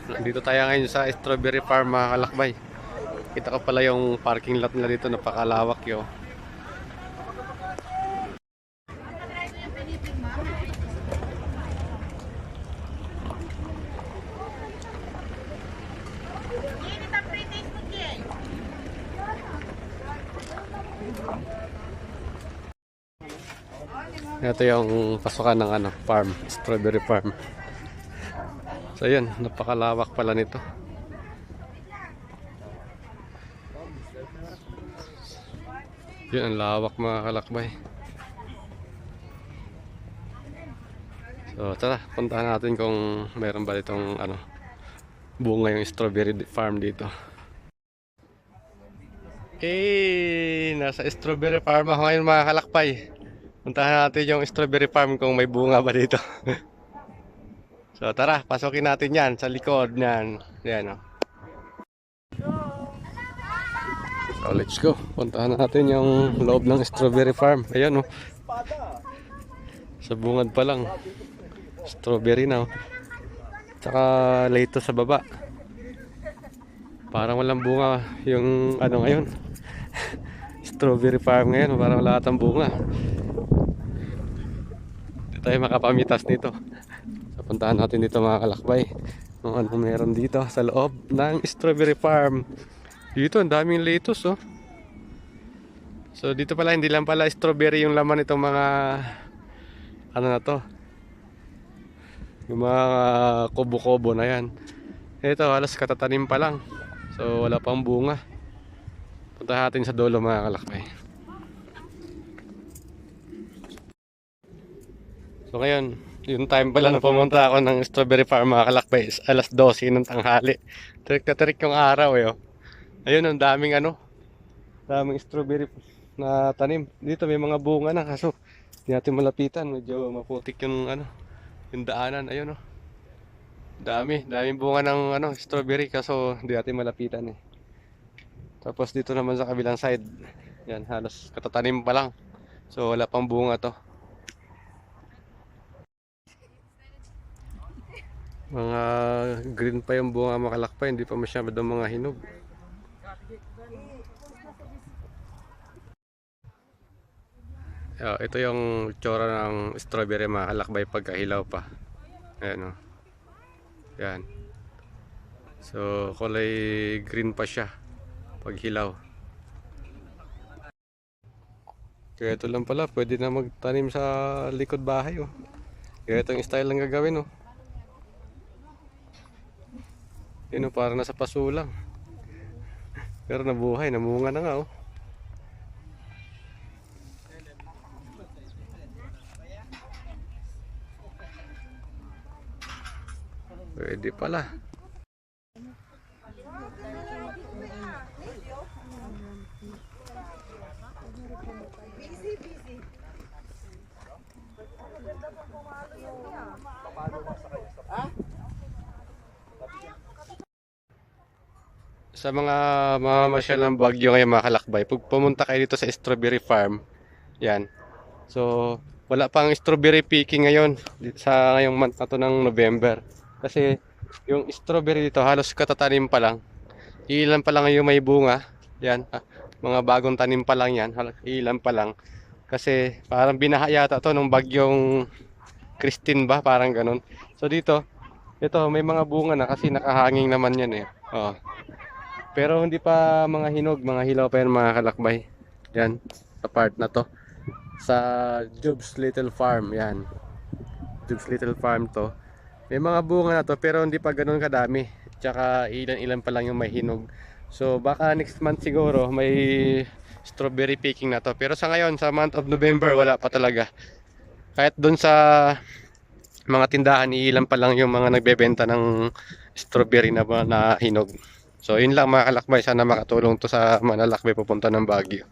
Dito tayo ngayon sa strawberry farm mga kalakbay. Kita ko pala yung parking lot nila dito, napakalawak yun. Ito yung pasukan ng farm, strawberry farm. So yun, napakalawak pala nito. Yun ang lawak mga kalakbay. So tara, puntahan natin kung meron ba itong bunga yung strawberry farm dito. Nasa strawberry farm ako ngayon mga kalakbay. Puntahan natin yung strawberry farm kung may bunga ba dito. So tara, pasukin natin yan sa likod niyan. Yan o. So let's go. Puntahan natin yung loob ng strawberry farm. Ayan o. Sa bungad pa lang. Strawberry na o. Tsaka late sa baba. Parang walang bunga yung ngayon. Strawberry farm ngayon. Parang wala atang bunga. Hindi tayo makapamitas nito. So puntahan natin dito mga kalakbay. Kung ano meron dito sa loob ng strawberry farm. Dito ang daming lettuce oh. So dito pala hindi lang pala strawberry yung laman itong mga na to. Yung mga kubo-kubo na yan. Ito halos katatanim pa lang. So wala pang bunga. Punta natin sa dulo mga kalakbay. So ngayon, yung time pala na pumunta ako ng strawberry farm mga kalakbay is alas 12 ng tanghali. Tirik na tirik yung araw eh oh. Ayun ang daming daming strawberry na tanim. Dito may mga bunga na kaso hindi natin malapitan, medyo maputik yung yung daanan. Ayun oh. Daming bunga ng strawberry kaso hindi natin malapitan eh. Tapos dito naman sa kabilang side, yan halos katatanim pa lang. So wala pang bunga to. Mga green pa yung bunga makalakpay, hindi pa masyadong mga hinog. Ito yung tsura ng strawberry makalakbay pagkahilaw pa. Ayan o. Yan. So kulay green pa siya pag hilaw. Kaya ito lang pala, pwede na magtanim sa likod bahay oh. Kaya itong style lang gagawin oh. Yun oh, para nasa paso lang. Pero nabuhay, namunga na nga oh. Pwede pala. Sa mga mamamasyal ng Baguio ngayon mga kalakbay, pag pumunta kayo dito sa strawberry farm, yan. So, wala pang strawberry picking ngayon sa ngayong month na to ng November. Kasi yung strawberry dito halos katatanim pa lang. Ilan pa lang yung may bunga. Yan, mga bagong tanim pa lang yan. Ilan pa lang. Kasi parang binaha yata to nung bagyong Christine ba, parang ganun. So dito, ito may mga bunga na kasi nakahanging naman yan eh. Oh. Pero hindi pa mga hinog, mga hilaw pa yan mga kalakbay. Yan, sa part na to. Sa Job's Little Farm, yan. Job's Little Farm to. May mga bunga na to pero hindi pa ganoon kadami. Tsaka ilan-ilan pa lang yung may hinog. So baka next month siguro may strawberry picking na to. Pero sa ngayon, sa month of November, wala pa talaga. Kahit doon sa mga tindahan, ilan pa lang yung mga nagbebenta ng strawberry na hinog. So yun lang mga kalakbay, sana makatulong to sa mga lalakbay pupunta ng Baguio.